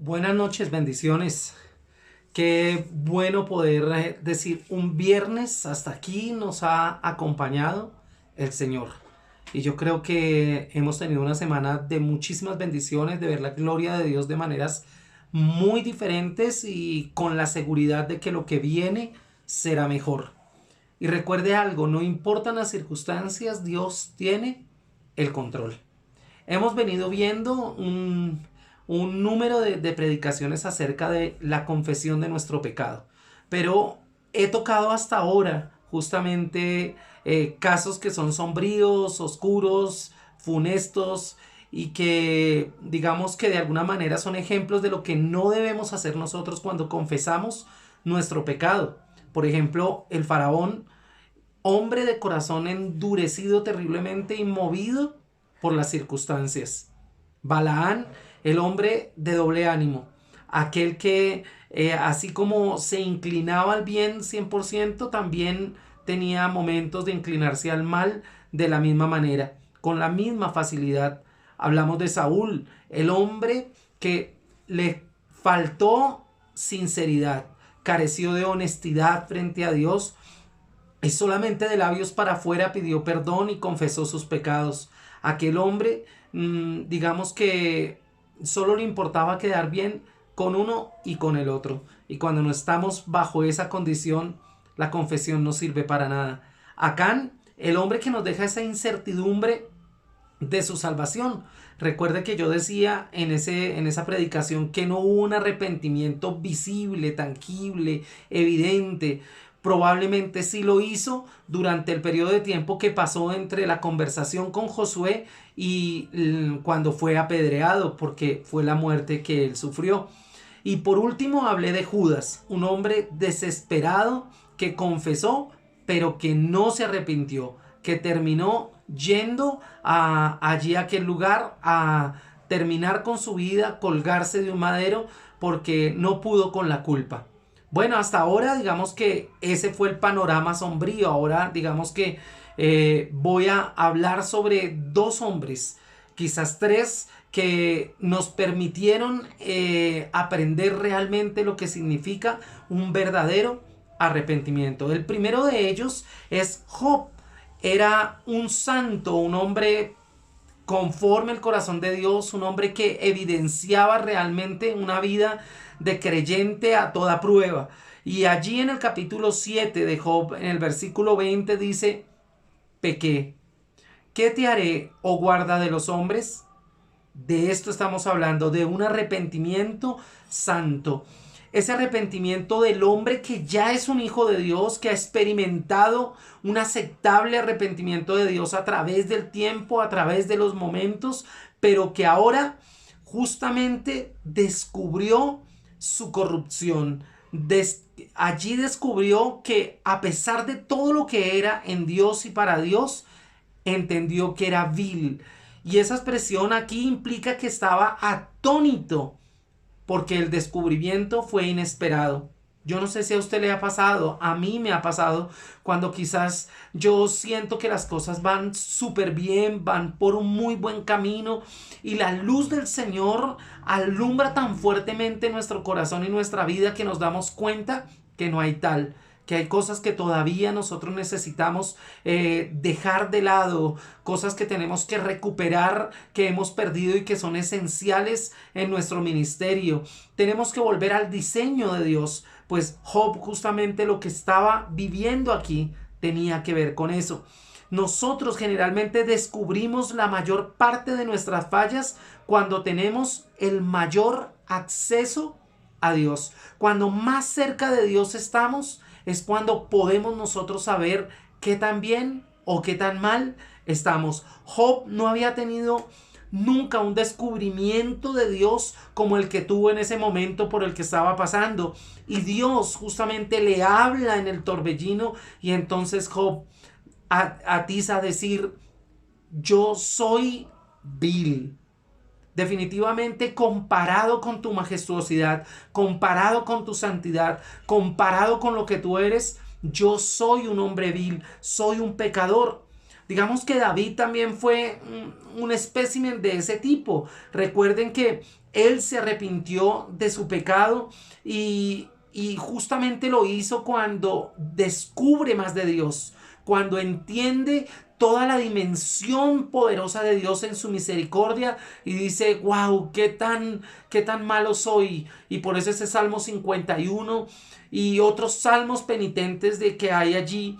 Buenas noches, bendiciones. Qué bueno poder decir un viernes hasta aquí nos ha acompañado el Señor. Y yo creo que hemos tenido una semana de muchísimas bendiciones, de ver la gloria de Dios de maneras muy diferentes y con la seguridad de que lo que viene será mejor. Y recuerde algo, no importan las circunstancias, Dios tiene el control. Hemos venido viendo un número de predicaciones acerca de la confesión de nuestro pecado, pero he tocado hasta ahora justamente casos que son sombríos, oscuros, funestos y que digamos que de alguna manera son ejemplos de lo que no debemos hacer nosotros cuando confesamos nuestro pecado. Por ejemplo, el faraón, hombre de corazón endurecido terriblemente y movido por las circunstancias. Balaán, el hombre de doble ánimo, aquel que así como se inclinaba al bien 100%, también tenía momentos de inclinarse al mal de la misma manera, con la misma facilidad. Hablamos de Saúl, el hombre que le faltó sinceridad, careció de honestidad frente a Dios y solamente de labios para afuera pidió perdón y confesó sus pecados. Aquel hombre, digamos que solo le importaba quedar bien con uno y con el otro. Y cuando no estamos bajo esa condición, la confesión no sirve para nada. Acán, el hombre que nos deja esa incertidumbre de su salvación. Recuerde que yo decía en esa predicación que no hubo un arrepentimiento visible, tangible, evidente. Probablemente sí lo hizo durante el periodo de tiempo que pasó entre la conversación con Josué y cuando fue apedreado, porque fue la muerte que él sufrió. Y por último hablé de Judas, un hombre desesperado que confesó, pero que no se arrepintió, que terminó yendo allí a aquel lugar a terminar con su vida, colgarse de un madero, porque no pudo con la culpa. Bueno, hasta ahora digamos que ese fue el panorama sombrío. Ahora digamos que voy a hablar sobre dos hombres, quizás tres, que nos permitieron aprender realmente lo que significa un verdadero arrepentimiento. El primero de ellos es Job. Era un santo, un hombre conforme al corazón de Dios, un hombre que evidenciaba realmente una vida de creyente a toda prueba. Y allí en el capítulo 7 de Job, en el versículo 20 dice: pequé. ¿Qué te haré, oh guarda de los hombres? De esto estamos hablando, de un arrepentimiento santo. Ese arrepentimiento del hombre que ya es un hijo de Dios, que ha experimentado un aceptable arrepentimiento de Dios a través del tiempo, a través de los momentos, pero que ahora justamente descubrió su corrupción. Allí descubrió que a pesar de todo lo que era en Dios y para Dios, entendió que era vil. Y esa expresión aquí implica que estaba atónito porque el descubrimiento fue inesperado. Yo no sé si a usted le ha pasado, a mí me ha pasado cuando quizás yo siento que las cosas van súper bien, van por un muy buen camino y la luz del Señor alumbra tan fuertemente nuestro corazón y nuestra vida que nos damos cuenta que no hay tal, que hay cosas que todavía nosotros necesitamos dejar de lado, cosas que tenemos que recuperar, que hemos perdido y que son esenciales en nuestro ministerio. Tenemos que volver al diseño de Dios, pues Job justamente lo que estaba viviendo aquí tenía que ver con eso. Nosotros generalmente descubrimos la mayor parte de nuestras fallas cuando tenemos el mayor acceso a Dios. Cuando más cerca de Dios estamos, es cuando podemos nosotros saber qué tan bien o qué tan mal estamos. Job no había tenido nunca un descubrimiento de Dios como el que tuvo en ese momento por el que estaba pasando. Y Dios justamente le habla en el torbellino y entonces Job atiza a decir: yo soy vil. Definitivamente, comparado con tu majestuosidad, comparado con tu santidad, comparado con lo que tú eres, yo soy un hombre vil, soy un pecador. Digamos que David también fue un espécimen de ese tipo. Recuerden que él se arrepintió de su pecado y justamente lo hizo cuando descubre más de Dios, cuando entiende toda la dimensión poderosa de Dios en su misericordia y dice, wow, qué tan malo soy. Y por eso ese Salmo 51 y otros salmos penitentes de que hay allí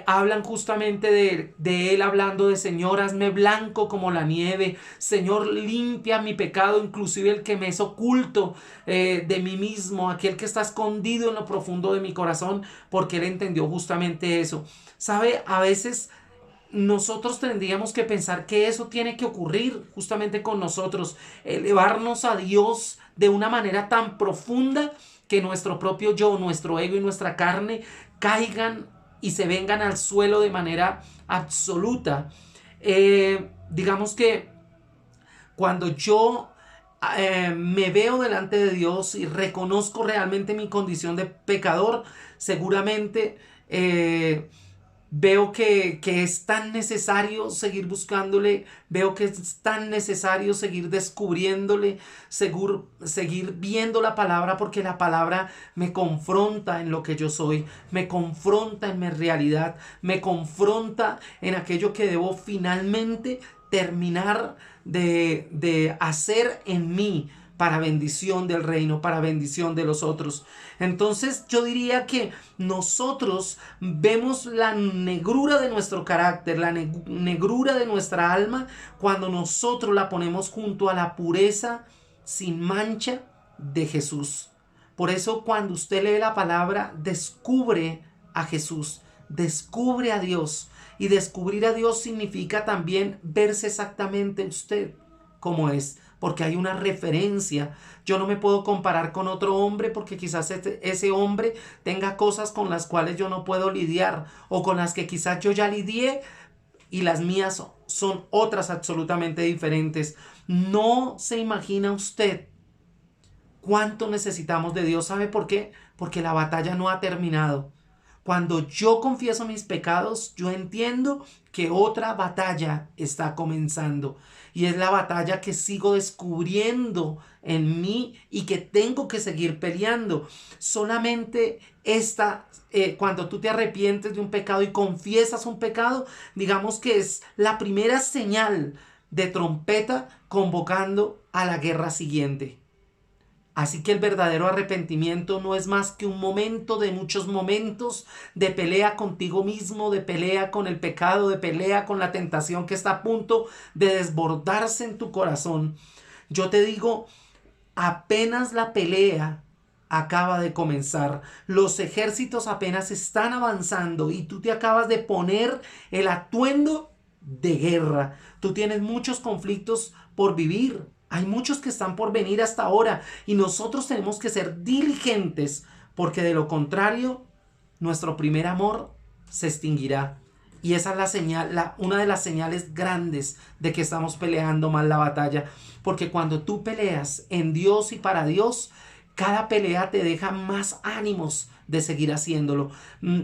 hablan justamente de él hablando de Señor, hazme blanco como la nieve, Señor, limpia mi pecado, inclusive el que me es oculto de mí mismo, aquel que está escondido en lo profundo de mi corazón, porque él entendió justamente eso. ¿Sabe? A veces nosotros tendríamos que pensar que eso tiene que ocurrir justamente con nosotros, elevarnos a Dios de una manera tan profunda que nuestro propio yo, nuestro ego y nuestra carne caigan y se vengan al suelo de manera absoluta. Digamos que cuando yo me veo delante de Dios y reconozco realmente mi condición de pecador, seguramente veo que es tan necesario seguir buscándole, veo que es tan necesario seguir descubriéndole, seguir viendo la palabra, porque la palabra me confronta en lo que yo soy, me confronta en mi realidad, me confronta en aquello que debo finalmente terminar de hacer en mí para bendición del reino, para bendición de los otros. Entonces yo diría que nosotros vemos la negrura de nuestro carácter, la negrura de nuestra alma, cuando nosotros la ponemos junto a la pureza sin mancha de Jesús. Por eso cuando usted lee la palabra, descubre a Jesús, descubre a Dios. Y descubrir a Dios significa también verse exactamente usted como es, porque hay una referencia. Yo no me puedo comparar con otro hombre porque quizás ese hombre tenga cosas con las cuales yo no puedo lidiar o con las que quizás yo ya lidié y las mías son otras absolutamente diferentes. No se imagina usted cuánto necesitamos de Dios. ¿Sabe por qué? Porque la batalla no ha terminado. Cuando yo confieso mis pecados, yo entiendo que otra batalla está comenzando. Y es la batalla que sigo descubriendo en mí y que tengo que seguir peleando. Solamente cuando tú te arrepientes de un pecado y confiesas un pecado, digamos que es la primera señal de trompeta convocando a la guerra siguiente. Así que el verdadero arrepentimiento no es más que un momento de muchos momentos de pelea contigo mismo, de pelea con el pecado, de pelea con la tentación que está a punto de desbordarse en tu corazón. Yo te digo, apenas la pelea acaba de comenzar, los ejércitos apenas están avanzando y tú te acabas de poner el atuendo de guerra. Tú tienes muchos conflictos por vivir. Hay muchos que están por venir hasta ahora y nosotros tenemos que ser diligentes porque de lo contrario nuestro primer amor se extinguirá. Y esa es la señal, una de las señales grandes de que estamos peleando mal la batalla. Porque cuando tú peleas en Dios y para Dios, cada pelea te deja más ánimos de seguir haciéndolo.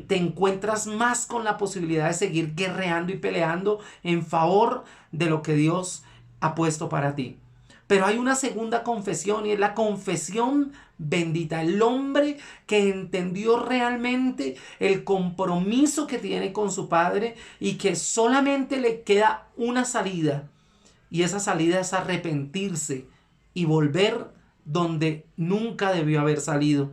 Te encuentras más con la posibilidad de seguir guerreando y peleando en favor de lo que Dios ha puesto para ti. Pero hay una segunda confesión y es la confesión bendita. El hombre que entendió realmente el compromiso que tiene con su Padre y que solamente le queda una salida. Y esa salida es arrepentirse y volver donde nunca debió haber salido.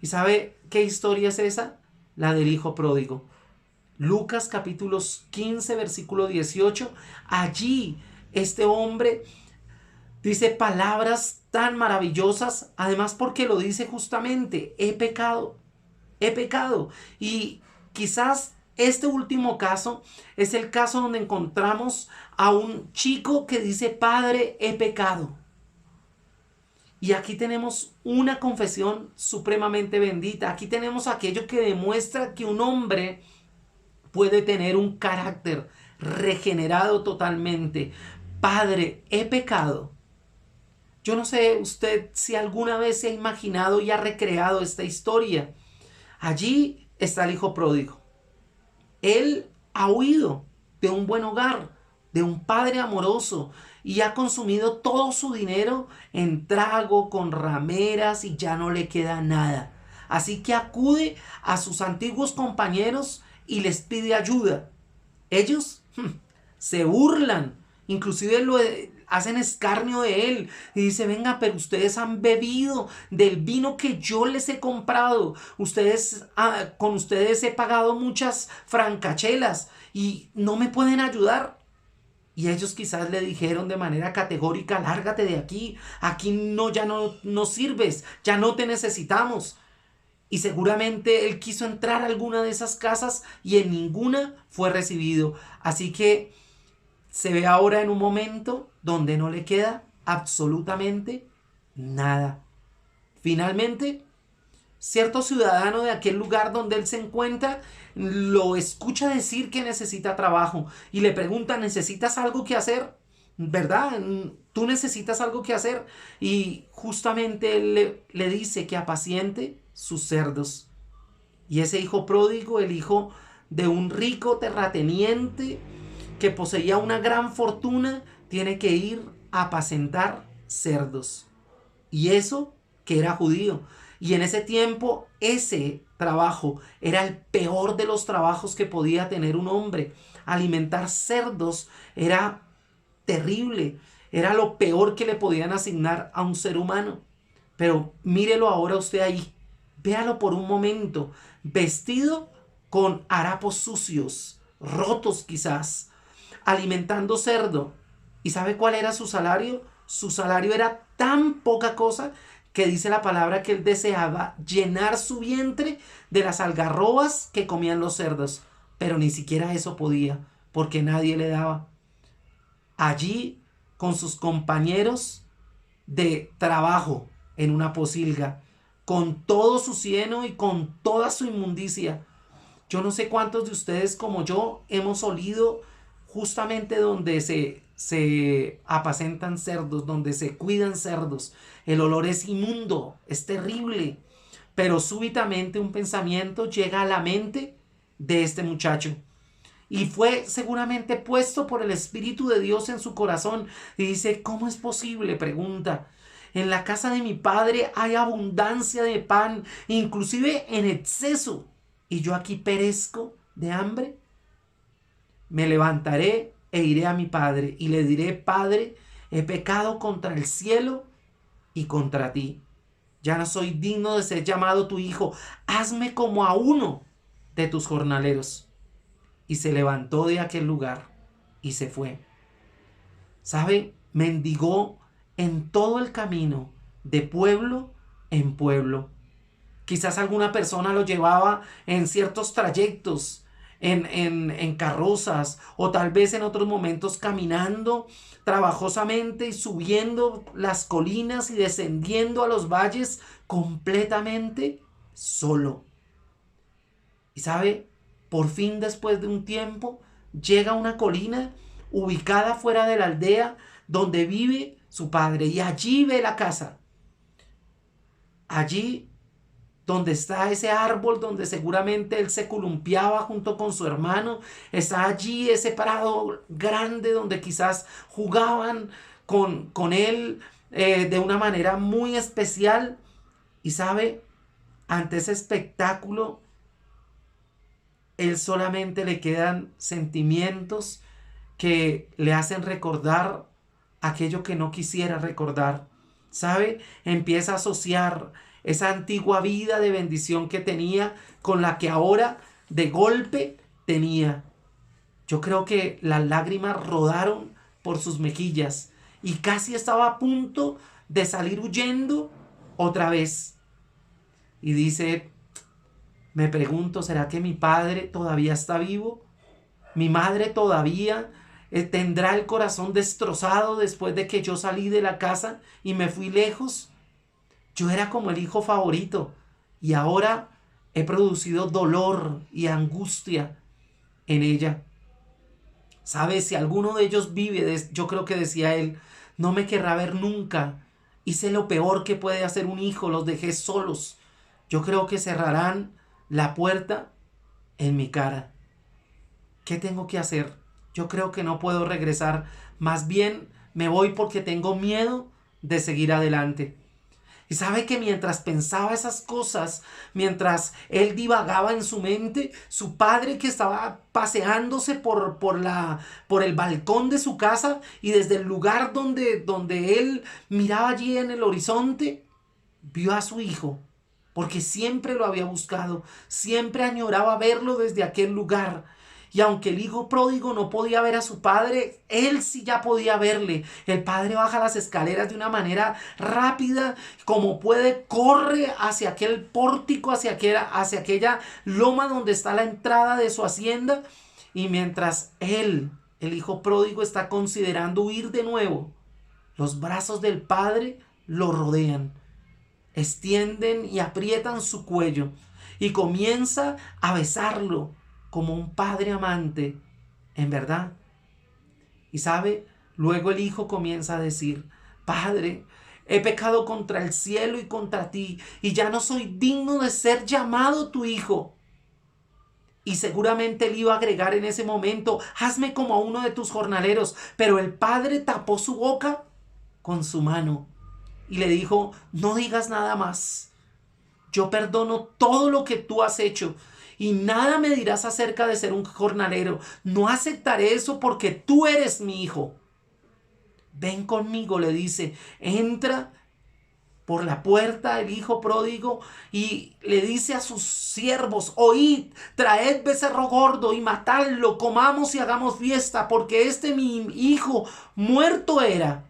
¿Y sabe qué historia es esa? La del hijo pródigo. Lucas capítulo 15 versículo 18. Allí este hombre dice palabras tan maravillosas, además porque lo dice justamente, he pecado, he pecado. Y quizás este último caso es el caso donde encontramos a un chico que dice, Padre, he pecado. Y aquí tenemos una confesión supremamente bendita. Aquí tenemos aquello que demuestra que un hombre puede tener un carácter regenerado totalmente. Padre, he pecado. Yo no sé usted si alguna vez se ha imaginado y ha recreado esta historia. Allí está el hijo pródigo. Él ha huido. de un buen hogar, de un padre amoroso, y ha consumido todo su dinero en trago, con rameras, y ya no le queda nada. Así que acude a sus antiguos compañeros y les pide ayuda. Ellos se burlan, inclusive hacen escarnio de él y dice: venga, pero ustedes han bebido del vino que yo les he comprado, con ustedes he pagado muchas francachelas y no me pueden ayudar. Y ellos quizás le dijeron de manera categórica: lárgate de aquí, aquí no, ya no sirves, ya no te necesitamos. Y seguramente él quiso entrar a alguna de esas casas y en ninguna fue recibido. Así que se ve ahora en un momento donde no le queda absolutamente nada. Finalmente, cierto ciudadano de aquel lugar donde él se encuentra lo escucha decir que necesita trabajo y le pregunta: ¿necesitas algo que hacer? ¿Verdad? ¿Tú necesitas algo que hacer? Y justamente él le dice que apaciente sus cerdos. Y ese hijo pródigo, el hijo de un rico terrateniente que poseía una gran fortuna, tiene que ir a apacentar cerdos. Y eso que era judío. Y en ese tiempo ese trabajo era el peor de los trabajos que podía tener un hombre. Alimentar cerdos era terrible. Era lo peor que le podían asignar a un ser humano. Pero mírelo ahora usted ahí. Véalo por un momento. Vestido con harapos sucios, rotos quizás, alimentando cerdo. ¿Y sabe cuál era su salario? Su salario era tan poca cosa que dice la palabra que él deseaba llenar su vientre de las algarrobas que comían los cerdos. Pero ni siquiera eso podía, porque nadie le daba. Allí, con sus compañeros de trabajo en una pocilga, con todo su cieno y con toda su inmundicia. Yo no sé cuántos de ustedes como yo hemos olido justamente donde se apacentan cerdos, donde se cuidan cerdos. El olor es inmundo, es terrible. Pero súbitamente un pensamiento llega a la mente de este muchacho. Y fue seguramente puesto por el Espíritu de Dios en su corazón. Y dice: ¿cómo es posible? Pregunta. En la casa de mi padre hay abundancia de pan, inclusive en exceso. Y yo aquí perezco de hambre. Me levantaré e iré a mi padre y le diré: Padre, he pecado contra el cielo y contra ti. Ya no soy digno de ser llamado tu hijo. Hazme como a uno de tus jornaleros. Y se levantó de aquel lugar y se fue. ¿Sabe? Mendigó en todo el camino, de pueblo en pueblo. Quizás alguna persona lo llevaba en ciertos trayectos, en carrozas, o tal vez en otros momentos caminando trabajosamente y subiendo las colinas y descendiendo a los valles completamente solo. Y sabe, por fin, después de un tiempo, llega a una colina ubicada fuera de la aldea donde vive su padre, y allí ve la casa. Allí donde está ese árbol donde seguramente él se columpiaba junto con su hermano, está allí ese prado grande donde quizás jugaban con él de una manera muy especial. Y sabe, ante ese espectáculo, él solamente le quedan sentimientos que le hacen recordar aquello que no quisiera recordar. ¿Sabe? Empieza a asociar esa antigua vida de bendición que tenía con la que ahora de golpe tenía. Yo creo que las lágrimas rodaron por sus mejillas y casi estaba a punto de salir huyendo otra vez. Y dice: me pregunto, ¿será que mi padre todavía está vivo? ¿Mi madre todavía tendrá el corazón destrozado después de que yo salí de la casa y me fui lejos? Yo era como el hijo favorito y ahora he producido dolor y angustia en ella. ¿Sabes? Si alguno de ellos vive, yo creo que decía él, no me querrá ver nunca. Hice lo peor que puede hacer un hijo, los dejé solos. Yo creo que cerrarán la puerta en mi cara. ¿Qué tengo que hacer? yo creo que no puedo regresar. Más bien me voy porque tengo miedo de seguir adelante. Y sabe que mientras pensaba esas cosas, mientras él divagaba en su mente, su padre, que estaba paseándose por el balcón de su casa y desde el lugar donde él miraba allí en el horizonte, vio a su hijo, porque siempre lo había buscado, siempre añoraba verlo desde aquel lugar. Y aunque el hijo pródigo no podía ver a su padre, él sí ya podía verle. El padre baja las escaleras de una manera rápida, como puede, corre hacia aquel pórtico, hacia aquella loma donde está la entrada de su hacienda. Y mientras él, el hijo pródigo, está considerando huir de nuevo, los brazos del padre lo rodean, extienden y aprietan su cuello y comienza a besarlo como un padre amante, en verdad. Y sabe, luego el hijo comienza a decir: Padre, he pecado contra el cielo y contra ti, y ya no soy digno de ser llamado tu hijo. Y seguramente él iba a agregar en ese momento: hazme como a uno de tus jornaleros. Pero el padre tapó su boca con su mano y le dijo: no digas nada más. Yo perdono todo lo que tú has hecho y nada me dirás acerca de ser un jornalero. No aceptaré eso porque tú eres mi hijo. Ven conmigo, le dice. Entra por la puerta el hijo pródigo y le dice a sus siervos: oíd, traed becerro gordo y matadlo, comamos y hagamos fiesta, porque mi hijo muerto era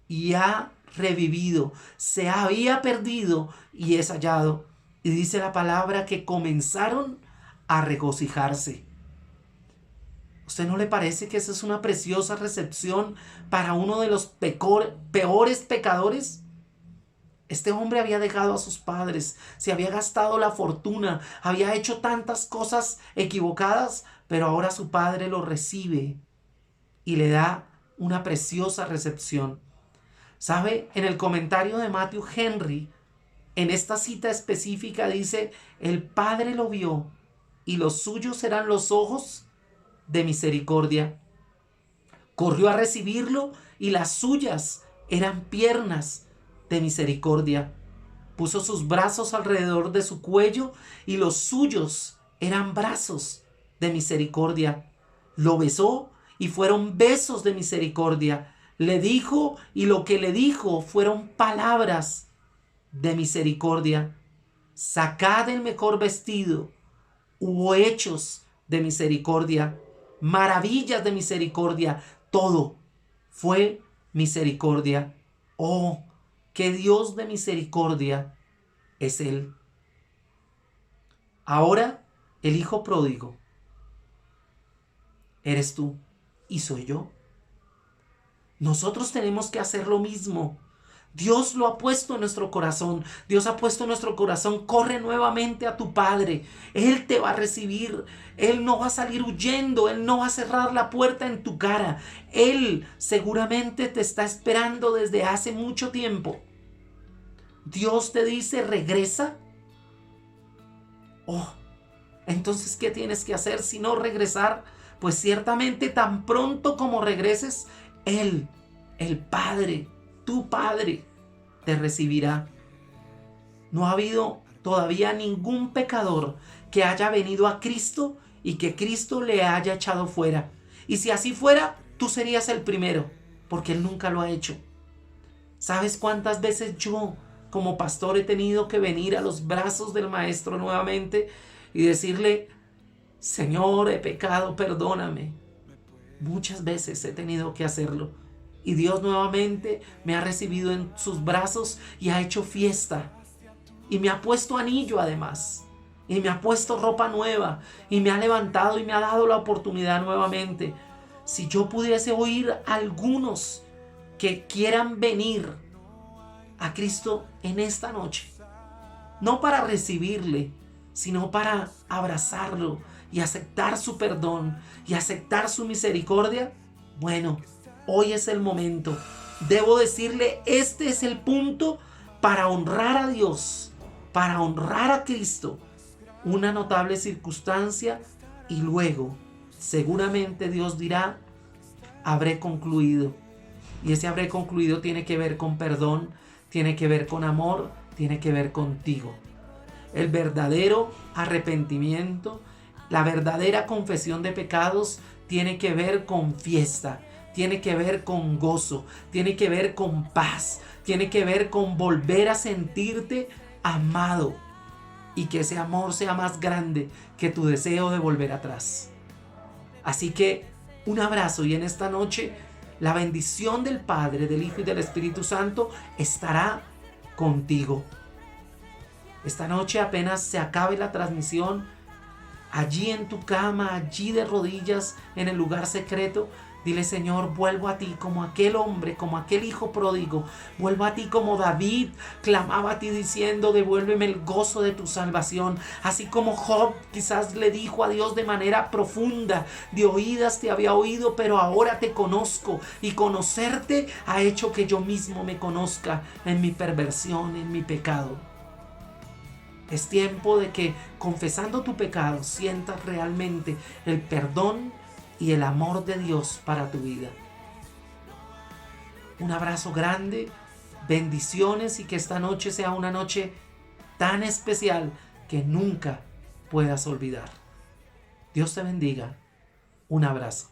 y ha revivido, se había perdido y es hallado. Y dice la palabra que comenzaron a regocijarse. ¿Usted no le parece que esa es una preciosa recepción para uno de los peores pecadores? Este hombre había dejado a sus padres, se había gastado la fortuna, había hecho tantas cosas equivocadas, pero ahora su padre lo recibe y le da una preciosa recepción. ¿Sabe? En el comentario de Matthew Henry, en esta cita específica dice: el padre lo vio y los suyos eran los ojos de misericordia. Corrió a recibirlo y las suyas eran piernas de misericordia. Puso sus brazos alrededor de su cuello y los suyos eran brazos de misericordia. Lo besó y fueron besos de misericordia. Le dijo y lo que le dijo fueron palabras de misericordia. Sacad el mejor vestido. Hubo hechos de misericordia, maravillas de misericordia. Todo fue misericordia. Oh, qué Dios de misericordia es Él. Ahora el hijo pródigo eres tú y soy yo. Nosotros tenemos que hacer lo mismo. Dios lo ha puesto en nuestro corazón. Dios ha puesto en nuestro corazón: corre nuevamente a tu Padre. Él te va a recibir. Él no va a salir huyendo. Él no va a cerrar la puerta en tu cara. Él seguramente te está esperando desde hace mucho tiempo. Dios te dice: regresa. Oh, entonces, ¿qué tienes que hacer si no regresar? Pues ciertamente tan pronto como regreses, Él, el Padre, tu Padre, te recibirá. No ha habido todavía ningún pecador que haya venido a Cristo y que Cristo le haya echado fuera. Y si así fuera, tú serías el primero, porque Él nunca lo ha hecho. ¿Sabes cuántas veces yo, como pastor, he tenido que venir a los brazos del Maestro nuevamente y decirle: Señor, he pecado, perdóname? Muchas veces he tenido que hacerlo. Y Dios nuevamente me ha recibido en sus brazos y ha hecho fiesta. Y me ha puesto anillo además. Y me ha puesto ropa nueva. Y me ha levantado y me ha dado la oportunidad nuevamente. Si yo pudiese oír a algunos que quieran venir a Cristo en esta noche, no para recibirle, sino para abrazarlo y aceptar su perdón y aceptar su misericordia, bueno, hoy es el momento. Debo decirle: este es el punto para honrar a Dios, para honrar a Cristo. Una notable circunstancia y luego seguramente Dios dirá, habré concluido. Y ese habré concluido tiene que ver con perdón, tiene que ver con amor, tiene que ver contigo. El verdadero arrepentimiento, la verdadera confesión de pecados tiene que ver con fiesta, tiene que ver con gozo, tiene que ver con paz, tiene que ver con volver a sentirte amado y que ese amor sea más grande que tu deseo de volver atrás. Así que un abrazo, y en esta noche la bendición del Padre, del Hijo y del Espíritu Santo estará contigo. Esta noche, apenas se acabe la transmisión, allí en tu cama, allí de rodillas en el lugar secreto, dile: Señor, vuelvo a ti como aquel hombre, como aquel hijo pródigo. Vuelvo a ti como David clamaba a ti diciendo: devuélveme el gozo de tu salvación. Así como Job quizás le dijo a Dios de manera profunda: de oídas te había oído, pero ahora te conozco. Y conocerte ha hecho que yo mismo me conozca en mi perversión, en mi pecado. Es tiempo de que, confesando tu pecado, sientas realmente el perdón y el amor de Dios para tu vida. Un abrazo grande, bendiciones, y que esta noche sea una noche tan especial que nunca puedas olvidar. Dios te bendiga. Un abrazo.